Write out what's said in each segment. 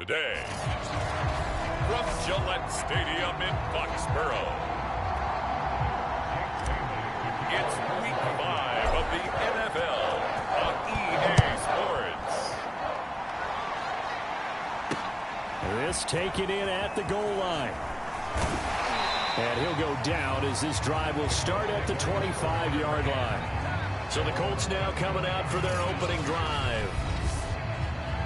Today, from Gillette Stadium in Foxborough, it's Week 5 of the NFL on EA Sports. This taken in at the goal line. And he'll go down as this drive will start at the 25-yard line. So the Colts now coming out for their opening drive.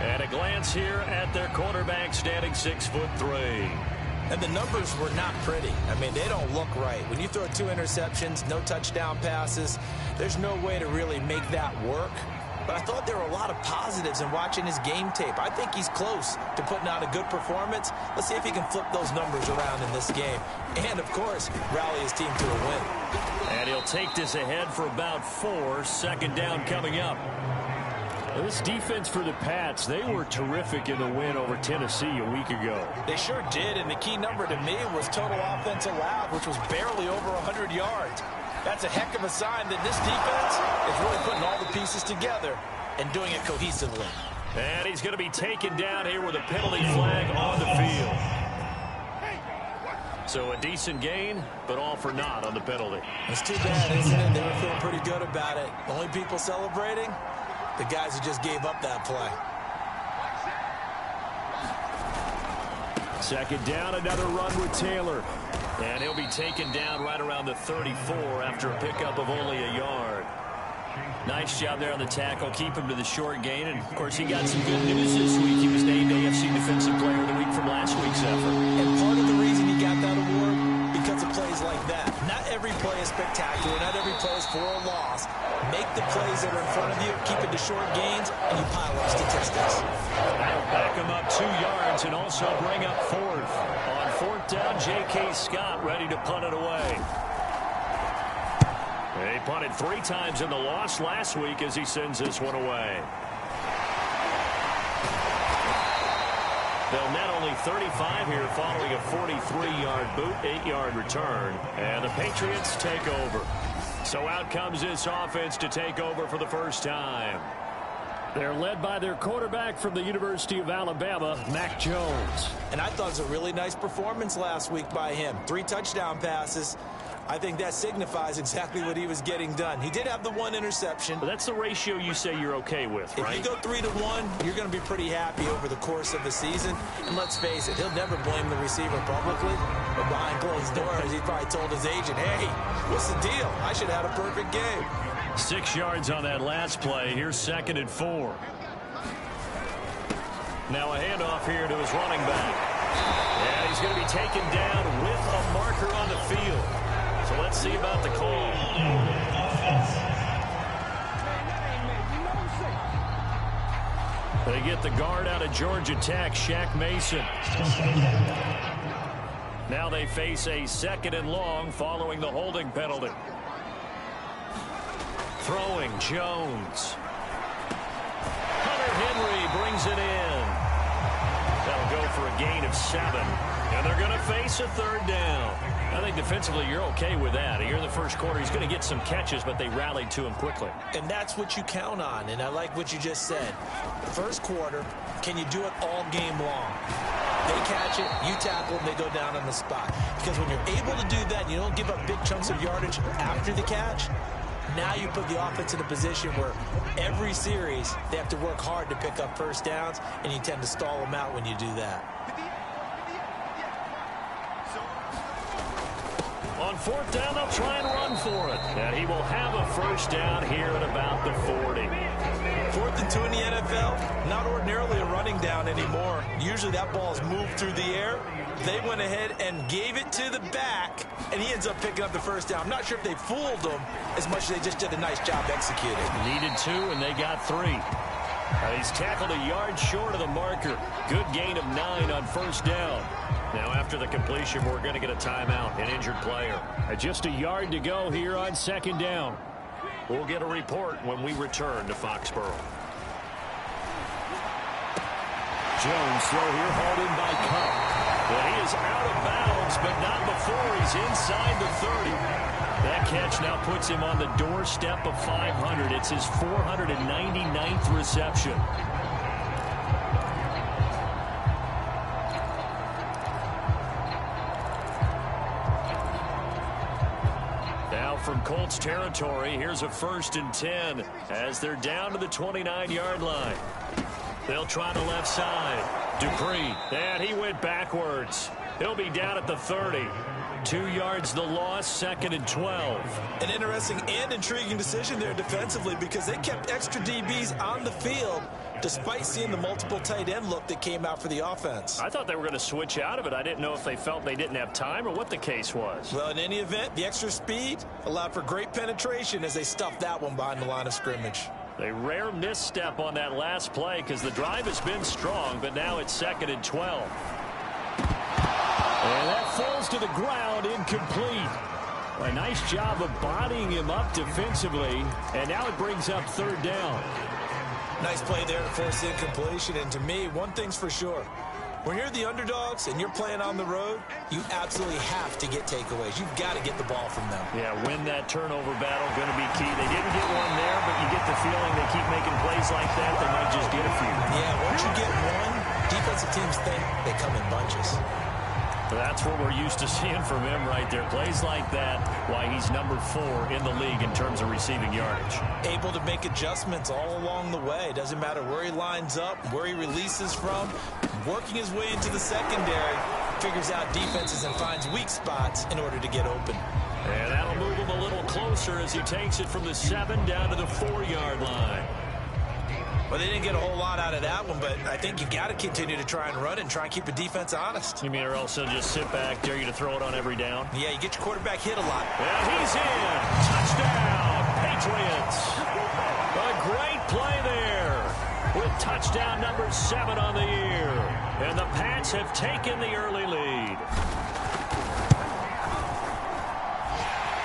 And a glance here at their quarterback standing 6'3". And the numbers were not pretty. I mean, they don't look right. When you throw 2 interceptions, no touchdown passes, there's no way to really make that work. But I thought there were a lot of positives in watching his game tape. I think he's close to putting out a good performance. Let's see if he can flip those numbers around in this game. And, of course, rally his team to a win. And he'll take this ahead for about 4. Second down coming up. This defense for the Pats, they were terrific in the win over Tennessee a week ago. They sure did, and the key number to me was total offense allowed, which was barely over 100 yards. That's a heck of a sign that this defense is really putting all the pieces together and doing it cohesively. And he's going to be taken down here with a penalty flag on the field. So a decent gain, but all for naught on the penalty. It's too bad, isn't it? They were feeling pretty good about it. The only people celebrating? The guys who just gave up that play. Second down, another run with Taylor. And he'll be taken down right around the 34 after a pickup of only a yard. Nice job there on the tackle. Keep him to the short gain. And, of course, he got some good news this week. He was named AFC Defensive Player of the Week from last week's effort. And part of the reason he got that award, because of plays like that. Not every play is spectacular. Not every play is for a loss. Make the plays that are in front of you, keep it to short gains, and you pile up statistics. That'll back him up 2 yards and also bring up 4th. On 4th down, J.K. Scott ready to punt it away. He punted 3 times in the loss last week as he sends this one away. They'll net only 35 here following a 43-yard boot, 8-yard return. And the Patriots take over. So out comes this offense to take over for the first time. They're led by their quarterback from the University of Alabama, Mac Jones. And I thought it was a really nice performance last week by him. 3 touchdown passes. I think that signifies exactly what he was getting done. He did have the 1 interception. But that's the ratio you say you're okay with, right? If you go 3-to-1, you're going to be pretty happy over the course of the season. And let's face it, he'll never blame the receiver publicly. But behind closed doors, he probably told his agent, hey, what's the deal? I should have had a perfect game. 6 yards on that last play. Here's 2nd and 4. Now a handoff here to his running back. And he's going to be taken down with a marker on the field. So let's see about the call. They get the guard out of Georgia Tech, Shaq Mason. Now they face a 2nd and long following the holding penalty. Throwing Jones. Hunter Henry brings it in. That'll go for a gain of 7. And they're going to face a 3rd down. I think defensively you're okay with that. Here in the first quarter, he's going to get some catches, but they rallied to him quickly. And that's what you count on, and I like what you just said. First quarter, can you do it all game long? They catch it, you tackle, and they go down on the spot. Because when you're able to do that, you don't give up big chunks of yardage after the catch. Now you put the offense in a position where every series they have to work hard to pick up first downs, and you tend to stall them out when you do that. On 4th down, they'll try and run for it. And he will have a first down here at about the 40. 4th and 2 in the NFL, not ordinarily a running down anymore. Usually that ball is moved through the air. They went ahead and gave it to the back, and he ends up picking up the first down. I'm not sure if they fooled him as much as they just did a nice job executing. Needed 2, and they got 3. He's tackled a yard short of the marker. Good gain of 9 on first down. Now after the completion, we're going to get a timeout, an injured player. Just a yard to go here on 2nd down. We'll get a report when we return to Foxborough. Jones throw here hauled in by Cup. But he is out of bounds, but not before he's inside the 30. That catch now puts him on the doorstep of 500. It's his 499th reception. from Colts territory. Here's a 1st and 10 as they're down to the 29-yard line. They'll try the left side. Dupree, and he went backwards. He'll be down at the 30. 2 yards the loss, 2nd and 12. An interesting and intriguing decision there defensively because they kept extra DBs on the field despite seeing the multiple tight end look that came out for the offense. I thought they were going to switch out of it. I didn't know if they felt they didn't have time or what the case was. Well, in any event, the extra speed allowed for great penetration as they stuffed that one behind the line of scrimmage. A rare misstep on that last play because the drive has been strong, but now it's 2nd and 12. And that falls to the ground, incomplete. A nice job of bodying him up defensively, and now it brings up 3rd down. Nice play there to force incompletion, and to me, one thing's for sure. When you're the underdogs and you're playing on the road, you absolutely have to get takeaways. You've got to get the ball from them. Yeah, win that turnover battle, going to be key. They didn't get one there, but you get the feeling they keep making plays like that, they might just get a few. Yeah, once you get one, defensive teams think they come in bunches. That's what we're used to seeing from him right there. Plays like that, why he's number 4 in the league in terms of receiving yardage. Able to make adjustments all along the way. Doesn't matter where he lines up, where he releases from. Working his way into the secondary, figures out defenses and finds weak spots in order to get open. And that'll move him a little closer as he takes it from the 7 down to the 4-yard line. Well, they didn't get a whole lot out of that one, but I think you got to continue to try and run and try and keep the defense honest. You mean or else they'll just sit back, dare you to throw it on every down? Yeah, you get your quarterback hit a lot. And he's in. Touchdown, Patriots. A great play there with touchdown number 7 on the year. And the Pats have taken the early lead.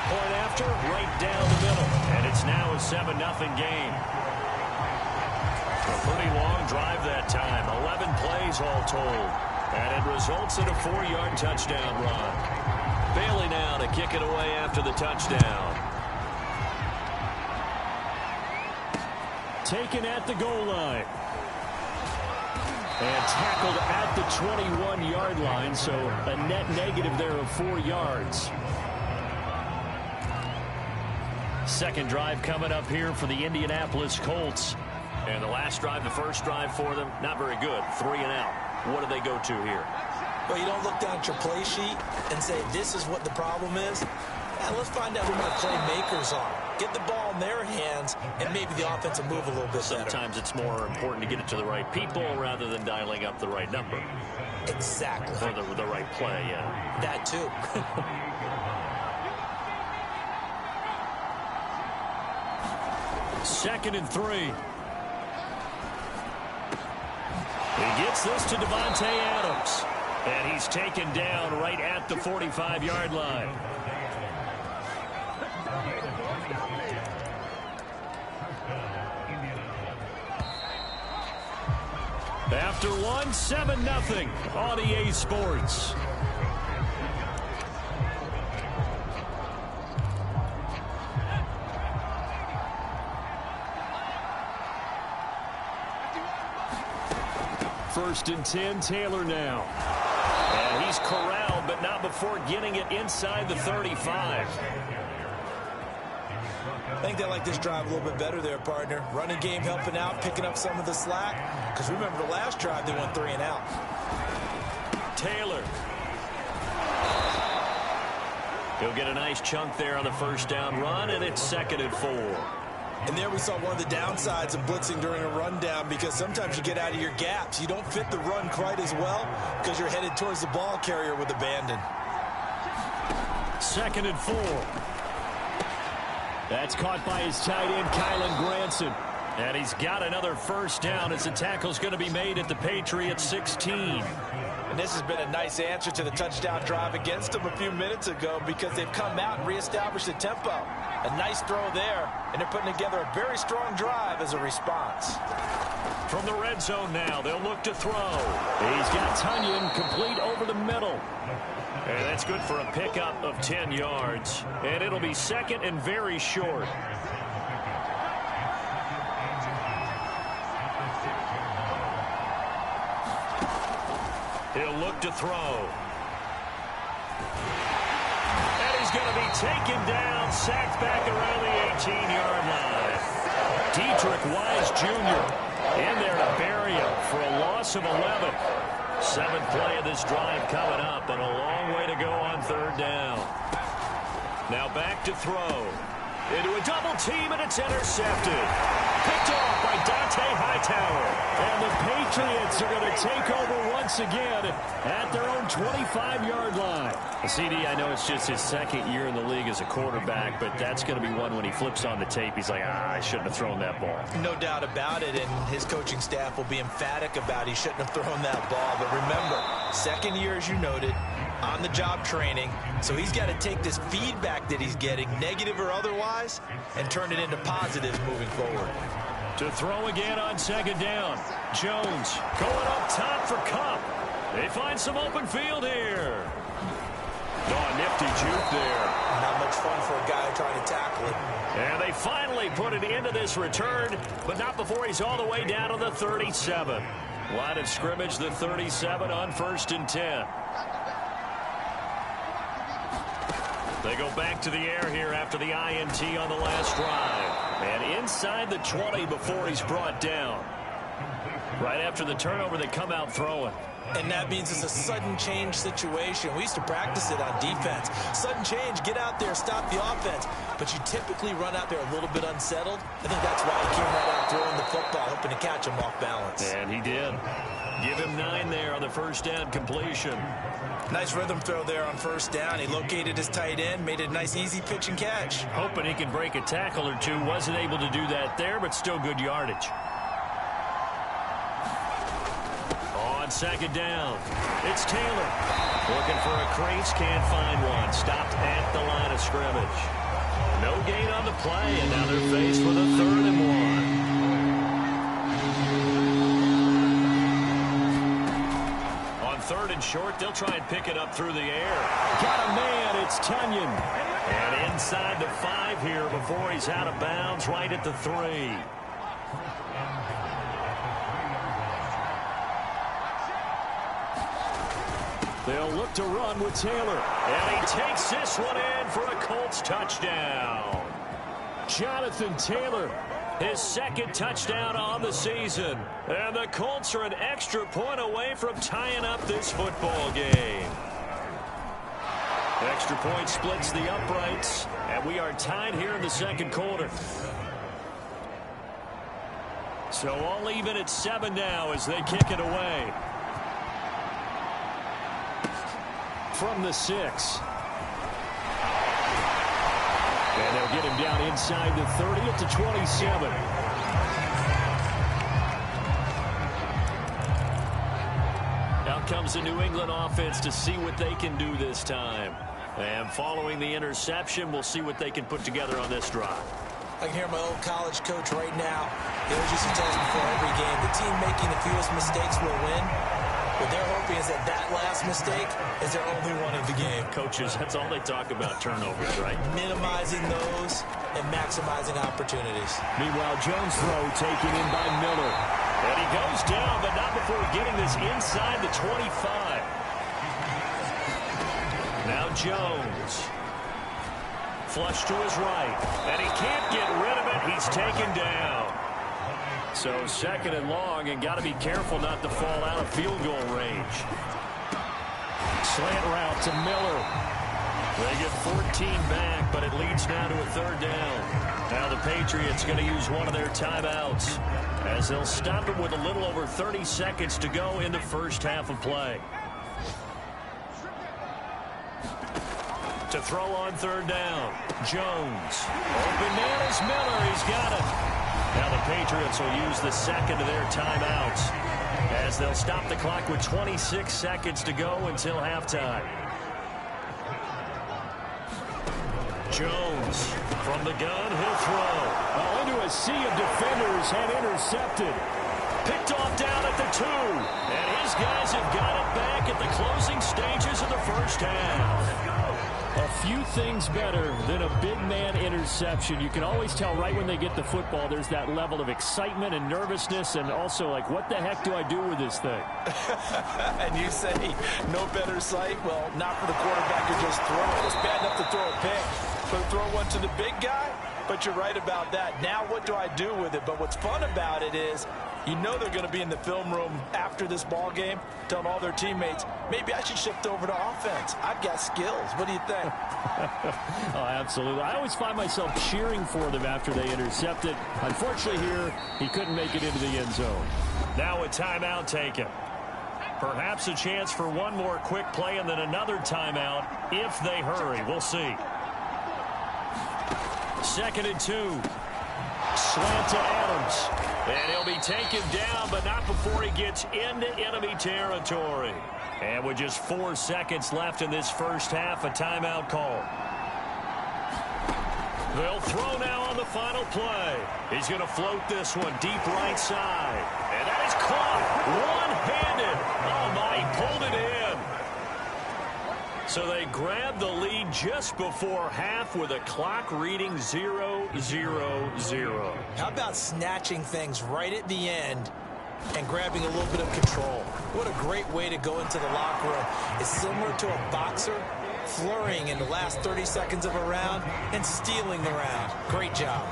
Point after, right down the middle. And it's now a 7-0 game. A pretty long drive that time. 11 plays all told. And it results in a 4-yard touchdown run. Bailey now to kick it away after the touchdown. Taken at the goal line. And tackled at the 21-yard line, so a net negative there of 4 yards. Second drive coming up here for the Indianapolis Colts. And the last drive, the first drive for them, not very good. 3 and out. What do they go to here? Well, you don't look down at your play sheet and say, this is what the problem is. Yeah, let's find out who my playmakers are. Get the ball in their hands, and maybe the offense will move a little bit better. Sometimes it's more important to get it to the right people rather than dialing up the right number. Exactly. Or the right play, yeah. That, too. 2nd and 3. He gets this to Devontae Adams. And he's taken down right at the 45-yard line. After one, 7-0 on EA Sports. First and 10, Taylor now. And he's corralled, but not before getting it inside the 35. I think they like this drive a little bit better there, partner. Running game helping out, picking up some of the slack. Because remember the last drive, they went 3 and out. Taylor. He'll get a nice chunk there on the first down run, and it's 2nd and 4. And there we saw one of the downsides of blitzing during a rundown, because sometimes you get out of your gaps. You don't fit the run quite as well because you're headed towards the ball carrier with abandon. 2nd and 4. That's caught by his tight end, Kylan Granson. And he's got another first down as the tackle's going to be made at the Patriots 16. And this has been a nice answer to the touchdown drive against them a few minutes ago, because they've come out and reestablished the tempo. A nice throw there, and they're putting together a very strong drive as a response. From the red zone now, they'll look to throw. He's got Tunyon complete over the middle. And that's good for a pickup of 10 yards. And it'll be 2nd and very short. He'll look to throw. And he's going to be taken down, sacked back around the 18-yard line. Dietrich Wise Jr. in there to bury him for a loss of 11. Seventh play of this drive coming up, and a long way to go on third down. Now back to throw. Into a double team, and it's intercepted. Picked off by Dante Hightower. And the Patriots are going to take over once again at their own 25-yard line. CD, I know it's just his second year in the league as a quarterback, but that's going to be one when he flips on the tape. He's like, I shouldn't have thrown that ball. No doubt about it, and his coaching staff will be emphatic about he shouldn't have thrown that ball. But remember, second year, as you noted, on-the-job training, so he's got to take this feedback that he's getting, negative or otherwise, and turn it into positives moving forward. To throw again on second down. Jones going up top for Cup. They find some open field here. Oh, nifty juke there. Not much fun for a guy trying to tackle it. And they finally put it into this return, but not before he's all the way down to the 37. Line of scrimmage, the 37 on 1st and 10. They go back to the air here after the INT on the last drive. And inside the 20 before he's brought down. Right after the turnover, they come out throwing. And that means it's a sudden change situation. We used to practice it on defense. Sudden change, get out there, stop the offense. But you typically run out there a little bit unsettled. I think that's why he came right out throwing the football, hoping to catch him off balance. And he did. Give him 9 there on the first down completion. Nice rhythm throw there on first down. He located his tight end, made it a nice easy pitch and catch. Hoping he can break a tackle or two. Wasn't able to do that there, but still good yardage. On second down, it's Taylor. Looking for a crease, can't find one. Stopped at the line of scrimmage. No gain on the play, and now they're faced with a 3rd and 1. Third and short, they'll try and pick it up through the air. Got a man, it's Tunyon. And inside the 5 here before he's out of bounds, right at the 3. They'll look to run with Taylor. And he takes this one in for a Colts touchdown. Jonathan Taylor, his 2nd touchdown on the season. And the Colts are an extra point away from tying up this football game. Extra point splits the uprights, and we are tied here in the 2nd quarter. So all even at 7 now as they kick it away. From the 6. And they'll get him down inside the 30 at the 27. Out comes the New England offense to see what they can do this time. And following the interception, we'll see what they can put together on this drive. I can hear my old college coach right now. He always used to tell us before every game, the team making the fewest mistakes will win. What they're hoping is that that last mistake is their only one of the game. Coaches, that's all they talk about, turnovers, right? Minimizing those and maximizing opportunities. Meanwhile, Jones' throw taken in by Miller. And he goes down, but not before getting this inside the 25. Now Jones. Flush to his right. And he can't get rid of it. He's taken down. So 2nd and long, and got to be careful not to fall out of field goal range. Slant route to Miller. They get 14 back, but it leads now to a 3rd down. Now the Patriots going to use one of their timeouts as they'll stop it with a little over 30 seconds to go in the first half of play. To throw on 3rd down, Jones. Open man is Miller. He's got it. Now the Patriots will use the 2nd of their timeouts as they'll stop the clock with 26 seconds to go until halftime. Jones from the gun, he'll throw. Into a sea of defenders and intercepted. Picked off down at the 2. And his guys have got it back at the closing stages of the first half. A few things better than a big man interception. You can always tell right when they get the football, there's that level of excitement and nervousness, and also like, what the heck do I do with this thing? And you say no better sight? Well, not for the quarterback who just throw it. It's bad enough to throw a pick, but throw one to the big guy? But you're right about that. Now what do I do with it? But what's fun about it is, you know they're going to be in the film room after this ball game telling all their teammates, maybe I should shift over to offense. I've got skills. What do you think? Oh, absolutely. I always find myself cheering for them after they intercept it. Unfortunately here, he couldn't make it into the end zone. Now a timeout taken. Perhaps a chance for one more quick play and then another timeout if they hurry. We'll see. 2nd and 2. Slant to Adams. And he'll be taken down, but not before he gets into enemy territory. And with just 4 seconds left in this first half, a timeout call. They'll throw now on the final play. He's going to float this one deep right side. And that is caught one-handed. Oh, my, he pulled it in. So they grab the lead just before half with a clock reading 0-0-0. How about snatching things right at the end and grabbing a little bit of control? What a great way to go into the locker room. It's similar to a boxer flurrying in the last 30 seconds of a round and stealing the round. Great job.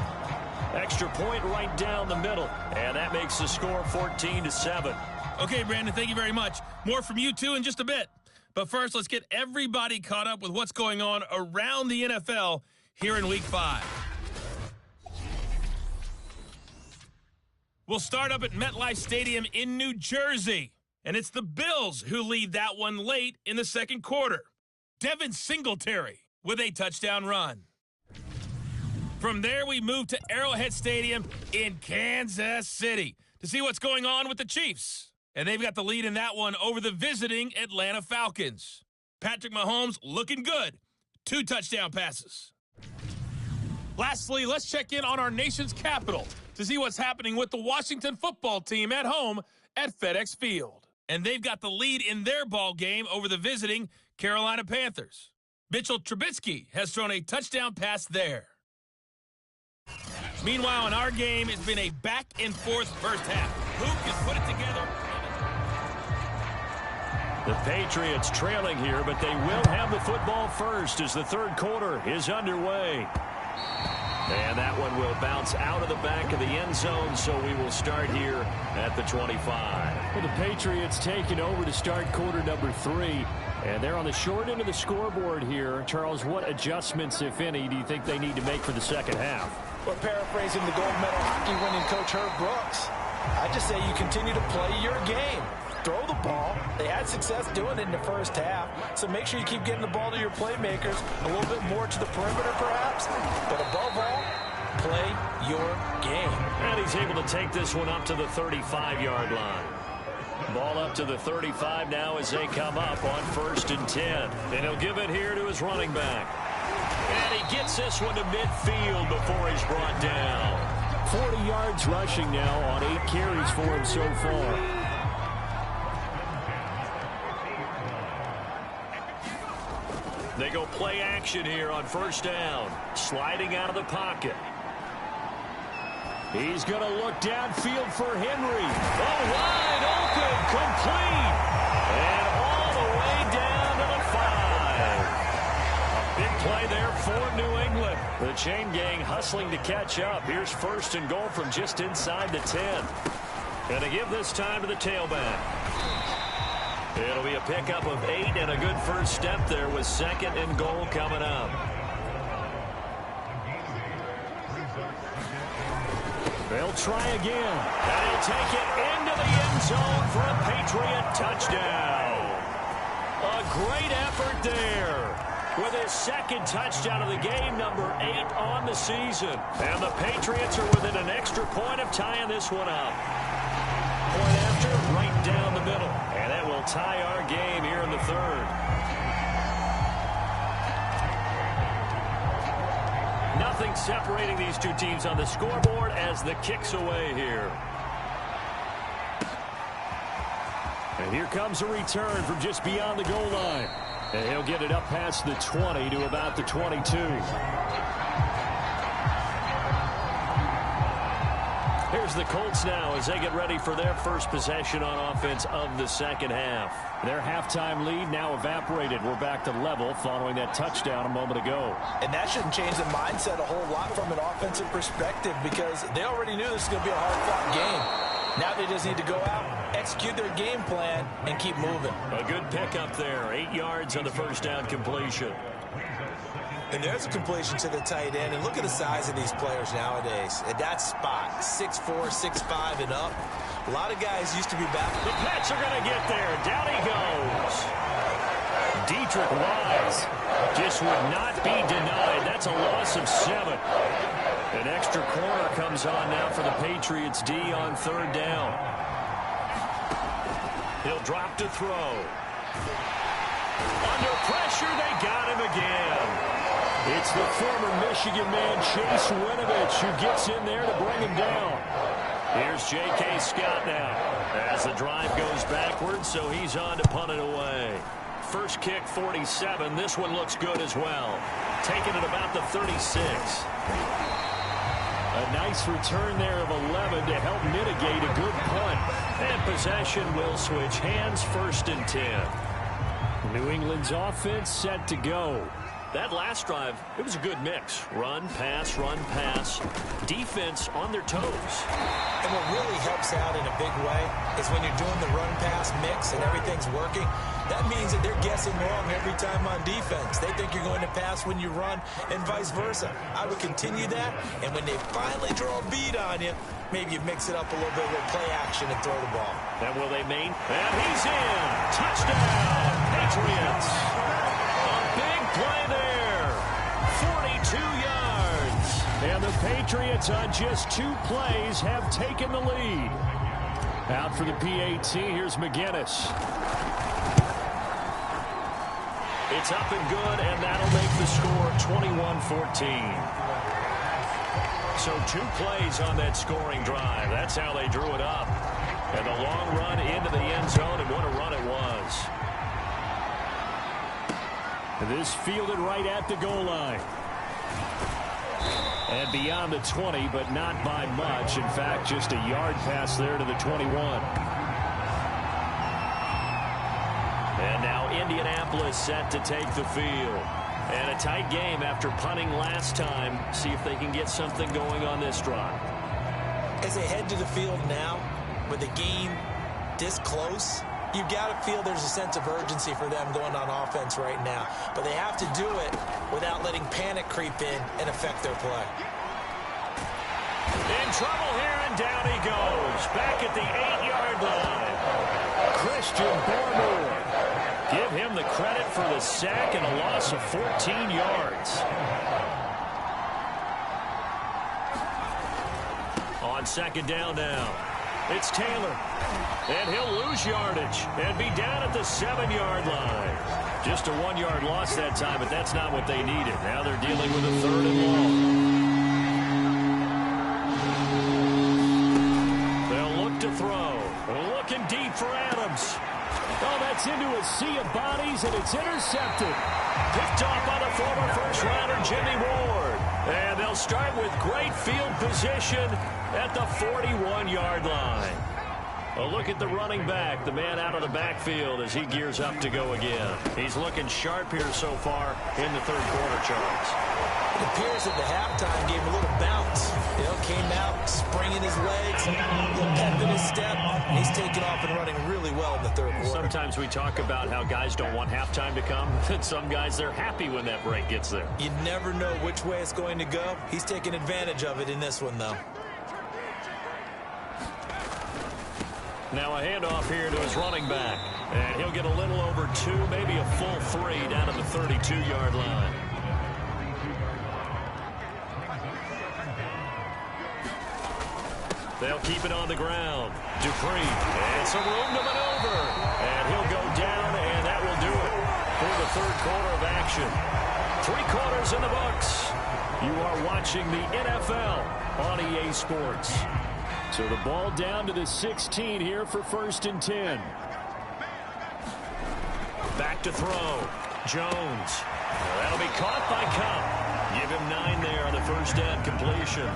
Extra point right down the middle, and that makes the score 14-7. Okay, Brandon, thank you very much. More from you two in just a bit. But first, let's get everybody caught up with what's going on around the NFL here in Week 5. We'll start up at MetLife Stadium in New Jersey. And it's the Bills who lead that one late in the second quarter. Devin Singletary with a touchdown run. From there, we move to Arrowhead Stadium in Kansas City to see what's going on with the Chiefs. And they've got the lead in that one over the visiting Atlanta Falcons. Patrick Mahomes looking good. 2 touchdown passes. Lastly, let's check in on our nation's capital to see what's happening with the Washington football team at home at FedEx Field. And they've got the lead in their ball game over the visiting Carolina Panthers. Mitchell Trubisky has thrown a touchdown pass there. Meanwhile, in our game, it's been a back-and-forth first half. Who can put it together? The Patriots trailing here, but they will have the football first as the third quarter is underway. And that one will bounce out of the back of the end zone, so we will start here at the 25. Well, the Patriots taking over to start quarter number 3. And they're on the short end of the scoreboard here. Charles, what adjustments, if any, do you think they need to make for the second half? Well, paraphrasing the gold medal hockey winning coach Herb Brooks, I just say you continue to play your game. Throw the ball. They had success doing it in the first half, so make sure you keep getting the ball to your playmakers, a little bit more to the perimeter perhaps, but above all, play your game. And he's able to take this one up to the 35-yard line. Ball up to the 35 now as they come up on 1st and 10. And he'll give it here to his running back. And he gets this one to midfield before he's brought down. 40 yards rushing now on 8 carries for him so far. They go play action here on 1st down. Sliding out of the pocket. He's going to look downfield for Henry. Oh, wide open, complete. And all the way down to the 5. A big play there for New England. The chain gang hustling to catch up. Here's 1st and goal from just inside the 10. Going to give this time to the tailback. It'll be a pickup of 8 and a good first step there with 2nd and goal coming up. They'll try again. And he'll take it into the end zone for a Patriot touchdown. A great effort there. With his 2nd touchdown of the game, number 8 on the season. And the Patriots are within an extra point of tying this one up. Point after, right down the middle. And that will tie our game here in the 3rd. Nothing separating these two teams on the scoreboard as the kick's away here. And here comes a return from just beyond the goal line. And he'll get it up past the 20 to about the 22. Here's the Colts now as they get ready for their first possession on offense of the second half. Their halftime lead now evaporated. We're back to level following that touchdown a moment ago. And that shouldn't change the mindset a whole lot from an offensive perspective because they already knew this was going to be a hard-fought game. Now they just need to go out, execute their game plan, and keep moving. A good pickup there. 8 yards on the first down completion. And there's a completion to the tight end. And look at the size of these players nowadays. At that spot, 6'4", 6'5", and up. A lot of guys used to be back. The Pats are going to get there. Down he goes. Dietrich Wise just would not be denied. That's a loss of 7. An extra corner comes on now for the Patriots D on third down. He'll drop to throw. Under pressure, they got him again. It's the former Michigan man, Chase Winovich, who gets in there to bring him down. Here's J.K. Scott now as the drive goes backwards, so he's on to punt it away. First kick, 47. This one looks good as well. Taking it about the 36. A nice return there of 11 to help mitigate a good punt. And possession will switch hands, 1st and 10. New England's offense set to go. That last drive, it was a good mix. Run, pass, defense on their toes. And what really helps out in a big way is when you're doing the run-pass mix and everything's working, that means that they're guessing wrong every time on defense. They think you're going to pass when you run and vice versa. I would continue that, and when they finally draw a bead on you, maybe you mix it up a little bit with play action and throw the ball. And will they main? And he's in. Touchdown, Patriots. Big play there. 42 yards. And the Patriots on just 2 plays have taken the lead. Out for the PAT, here's McGinnis. It's up and good, and that'll make the score 21-14. So 2 plays on that scoring drive. That's how they drew it up. And the long run into the end zone, and what a run it was. This fielded right at the goal line. And beyond the 20, but not by much. In fact, just a yard pass there to the 21. And now Indianapolis set to take the field. And a tight game after punting last time. See if they can get something going on this drive. As they head to the field now, with the game this close, you've got to feel there's a sense of urgency for them going on offense right now. But they have to do it without letting panic creep in and affect their play. In trouble here, and down he goes. Back at the 8-yard line. Christian Barmore. Give him the credit for the sack and a loss of 14 yards. On second down now. It's Taylor. And he'll lose yardage and be down at the 7-yard line. Just a 1-yard loss that time, but that's not what they needed. Now they're dealing with a 3rd and long. They'll look to throw. Looking deep for Adams. Oh, that's into a sea of bodies, and it's intercepted. Picked off by the former first-rounder Jimmy Ward. And they'll start with great field position at the 41-yard line. A look at the running back, the man out of the backfield as he gears up to go again. He's looking sharp here so far in the 3rd quarter, Charles. It appears that the halftime gave him a little bounce. Came out, springing his legs, a little pep in his step. He's taking off and running really well in the 3rd quarter. Sometimes we talk about how guys don't want halftime to come, and some guys, they're happy when that break gets there. You never know which way it's going to go. He's taking advantage of it in this one, though. Now a handoff here to his running back. And he'll get a little over 2, maybe a full 3 down at the 32-yard line. They'll keep it on the ground. Dupree, and some room to maneuver. And he'll go down, and that will do it for the 3rd quarter of action. 3 quarters in the books. You are watching the NFL on EA Sports. So the ball down to the 16 here for 1st and 10. Back to throw. Jones. That'll be caught by Cup. Give him 9 there on the first down completion.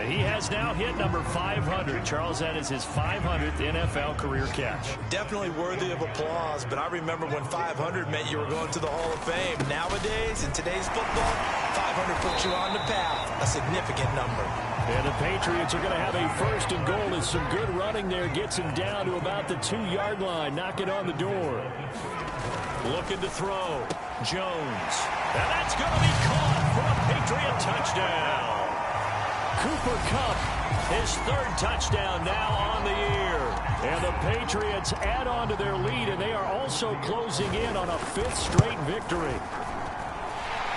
He has now hit number 500. Charles, that is his 500th NFL career catch. Definitely worthy of applause, but I remember when 500 meant you were going to the Hall of Fame. Nowadays, in today's football, 500 puts you on the path, a significant number. And the Patriots are going to have a first and goal as some good running there gets him down to about the 2-yard line, knocking on the door. Looking to throw. Jones. And that's going to be caught for a Patriot touchdown. Cooper Kupp, his 3rd touchdown now on the year. And the Patriots add on to their lead, and they are also closing in on a 5th straight victory.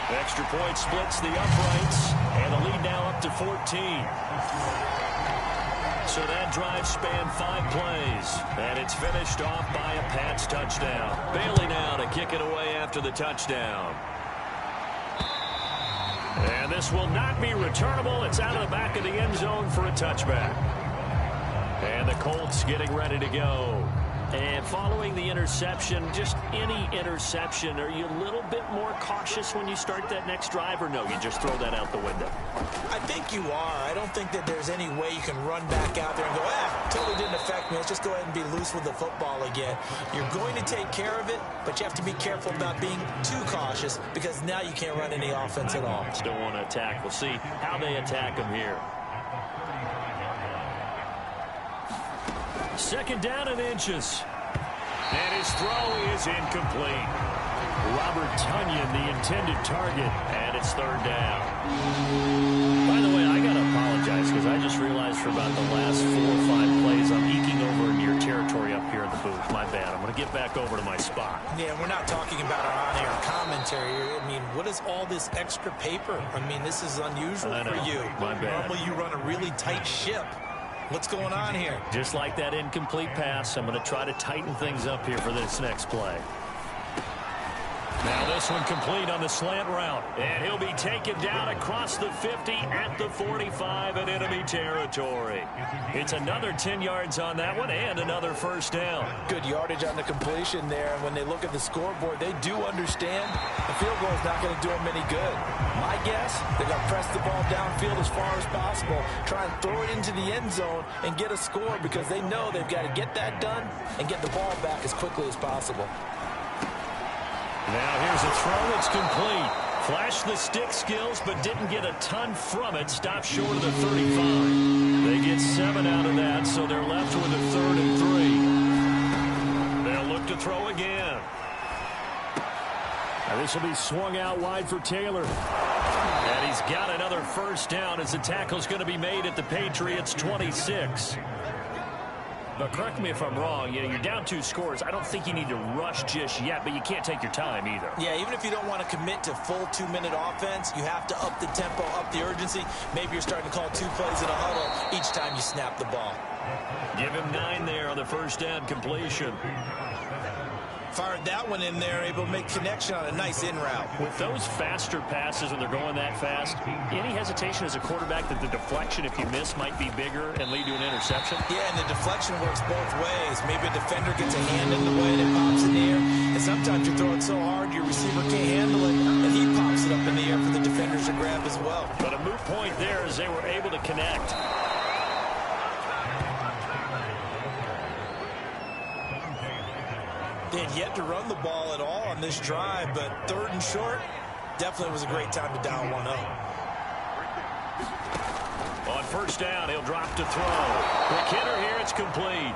Extra point splits the uprights, and the lead now up to 14. So that drive spanned 5 plays, and it's finished off by a Pats touchdown. Bailey now to kick it away after the touchdown. And this will not be returnable. It's out of the back of the end zone for a touchback. And the Colts getting ready to go. And following the interception, just any interception, are you a little bit more cautious when you start that next drive, or no, you just throw that out the window? I think you are. I don't think that there's any way you can run back out there and go, totally didn't affect me. Let's just go ahead and be loose with the football again. You're going to take care of it, but you have to be careful about being too cautious because now you can't run any offense at all. Still want to attack. We'll see how they attack them here. 2nd down and inches. And his throw is incomplete. Robert Tonyan, the intended target, and it's 3rd down. By the way, I got to apologize because I just realized for about the last 4 or 5 plays I'm eking over into your territory up here in the booth. My bad. I'm going to get back over to my spot. Yeah, we're not talking about our on-air commentary. I mean, what is all this extra paper? I mean, this is unusual for you. My bad. Normally you run a really tight ship. What's going on here? Just like that incomplete pass, I'm going to try to tighten things up here for this next play. Now this one complete on the slant route. And he'll be taken down across the 50 at the 45 in enemy territory. It's another 10 yards on that one and another first down. Good yardage on the completion there. And when they look at the scoreboard, they do understand the field goal is not going to do them any good. My guess, they're going to press the ball downfield as far as possible, try and throw it into the end zone and get a score because they know they've got to get that done and get the ball back as quickly as possible. Now here's a throw. It's complete. Flashed the stick skills, but didn't get a ton from it. Stopped short of the 35. They get 7 out of that, so they're left with a 3rd and 3. They'll look to throw again. Now this will be swung out wide for Taylor. And he's got another first down as the tackle's going to be made at the Patriots' 26. But correct me if I'm wrong, you're down 2 scores. I don't think you need to rush just yet, but you can't take your time either. Yeah, even if you don't want to commit to full 2-minute offense, you have to up the tempo, up the urgency. Maybe you're starting to call 2 plays in a huddle each time you snap the ball. Give him 9 there on the first down completion. Fired that one in there, able to make connection on a nice in route. With those faster passes when they're going that fast, any hesitation as a quarterback that the deflection, if you miss, might be bigger and lead to an interception? Yeah, and the deflection works both ways. Maybe a defender gets a hand in the way and it pops in the air. And sometimes you throw it so hard your receiver can't handle it, and he pops it up in the air for the defenders to grab as well. But a moot point there as they were able to connect. They had yet to run the ball at all on this drive, but 3rd and short, definitely was a great time to dial one up. On first down, he'll drop to throw. Quick hitter here, it's complete.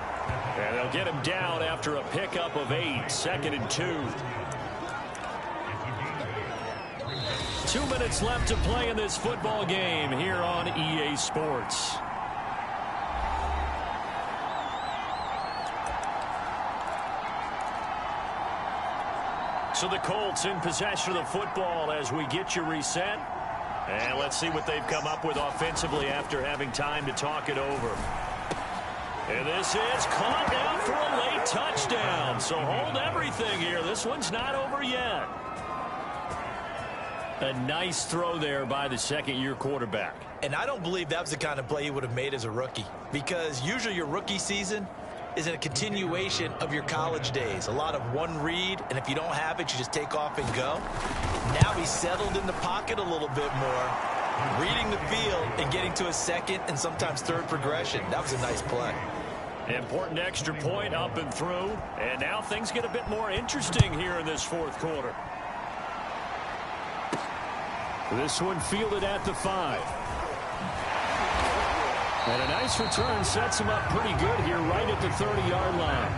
And they'll get him down after a pickup of 8, 2nd and 2. 2 minutes left to play in this football game here on EA Sports. So the Colts in possession of the football as we get you reset. And let's see what they've come up with offensively after having time to talk it over. And this is caught down for a late touchdown. So hold everything here. This one's not over yet. A nice throw there by the 2nd-year quarterback. And I don't believe that was the kind of play he would have made as a rookie. Because usually your rookie season, is a continuation of your college days. A lot of one read, and if you don't have it, you just take off and go. Now he's settled in the pocket a little bit more, reading the field and getting to a second and sometimes third progression. That was a nice play. Important extra point up and through. And now things get a bit more interesting here in this fourth quarter. This one fielded at the 5. And a nice return sets him up pretty good here right at the 30-yard line.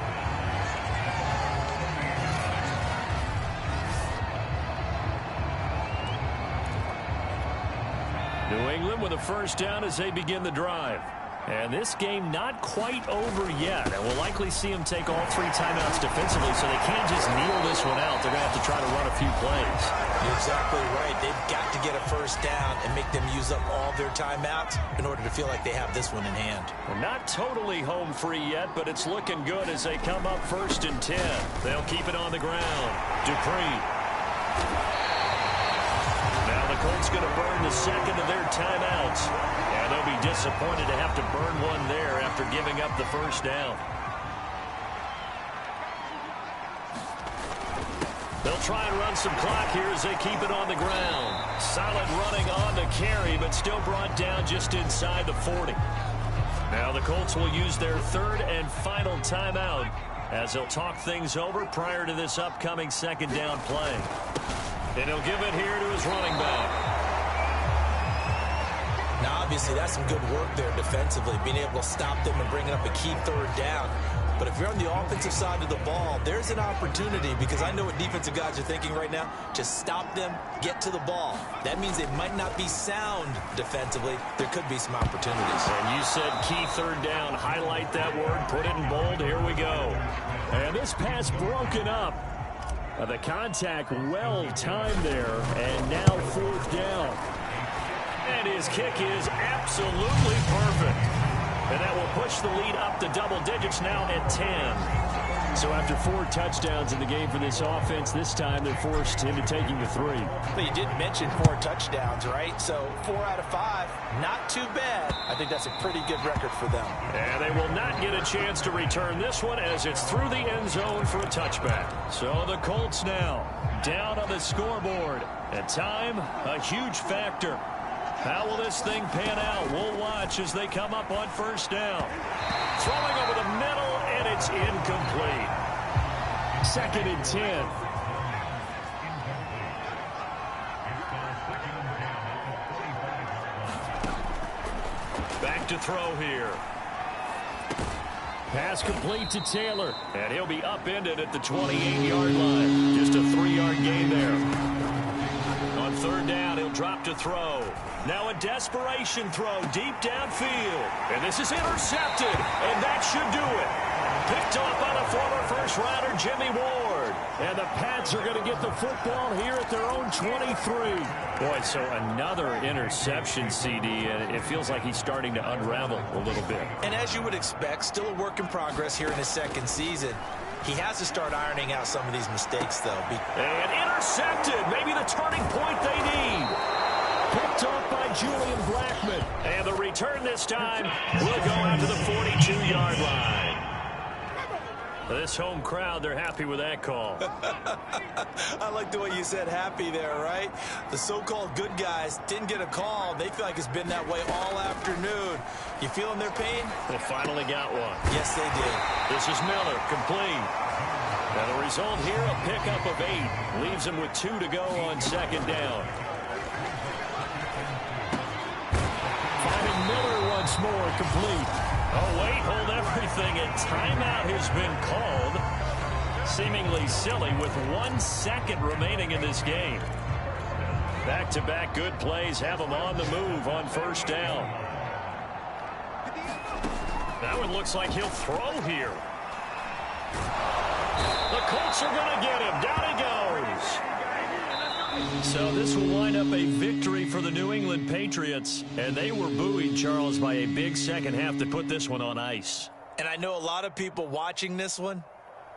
New England with a first down as they begin the drive. And this game not quite over yet. And we'll likely see them take all 3 timeouts defensively, so they can't just kneel this one out. They're going to have to try to run a few plays. You're exactly right. They've got to get a first down and make them use up all their timeouts in order to feel like they have this one in hand. We're not totally home free yet, but it's looking good as they come up 1st and 10. They'll keep it on the ground. Dupree. Now the Colts going to burn the second of their timeouts. And they'll be disappointed to have to burn one there after giving up the first down. They'll try and run some clock here as they keep it on the ground. Solid running on the carry, but still brought down just inside the 40. Now the Colts will use their 3rd and final timeout as they'll talk things over prior to this upcoming second down play. And he'll give it here to his running back. Now, obviously, that's some good work there defensively, being able to stop them and bringing up a key 3rd down. But if you're on the offensive side of the ball, there's an opportunity, because I know what defensive guys are thinking right now. Just stop them, get to the ball. That means they might not be sound defensively. There could be some opportunities. And you said key 3rd down. Highlight that word. Put it in bold. Here we go. And this pass broken up. The contact well timed there. And now 4th down. And his kick is absolutely perfect. And that will push the lead up to double digits now at 10. So after 4 touchdowns in the game for this offense, this time they're forced into taking the 3. Well, you did mention 4 touchdowns, right? So 4 out of 5, not too bad. I think that's a pretty good record for them. And they will not get a chance to return this one as it's through the end zone for a touchback. So the Colts now down on the scoreboard. And time, a huge factor. How will this thing pan out? We'll watch as they come up on 1st down. Throwing over the middle, and it's incomplete. 2nd and 10. Back to throw here. Pass complete to Taylor, and he'll be upended at the 28-yard line. Just a 3-yard gain there. On 3rd down, he'll drop to throw. Now a desperation throw deep downfield. And this is intercepted, and that should do it. Picked off by the former first-rounder Jimmy Ward. And the Pats are going to get the football here at their own 23. Boy, so another interception, CD, and it feels like he's starting to unravel a little bit. And as you would expect, still a work in progress here in his 2nd season. He has to start ironing out some of these mistakes, though. And intercepted. Maybe the turning point they need. Picked off by Julian Blackman. And the return this time will go out to the 42-yard line. This home crowd, they're happy with that call. I like the way you said happy there, right? The so-called good guys didn't get a call. They feel like it's been that way all afternoon. You feeling their pain? They finally got one. Yes, they did. This is Miller, complete. Now the result here, a pickup of 8. Leaves him with 2 to go on 2nd down. Finding Miller once more, complete. Oh, wait, hold everything, and timeout has been called. Seemingly silly with 1 second remaining in this game. Back-to-back good plays have them on the move on 1st down. That one looks like he'll throw here. The Colts are going to get him. Down he goes. So this will wind up a victory for the New England Patriots. And they were buoyed, Charles, by a big second half to put this one on ice. And I know a lot of people watching this one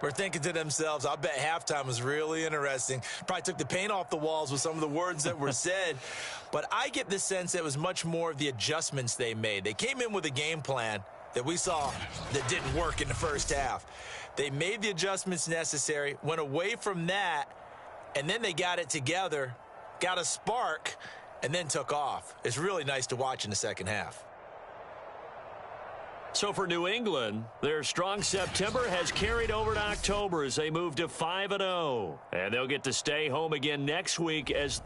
were thinking to themselves, I bet halftime was really interesting. Probably took the paint off the walls with some of the words that were said. But I get the sense it was much more of the adjustments they made. They came in with a game plan, that we saw that didn't work in the first half. They made the adjustments necessary, went away from that, and then they got it together, got a spark, and then took off. It's really nice to watch in the second half. So for New England, their strong September has carried over to October as they move to 5-0. And they'll get to stay home again next week as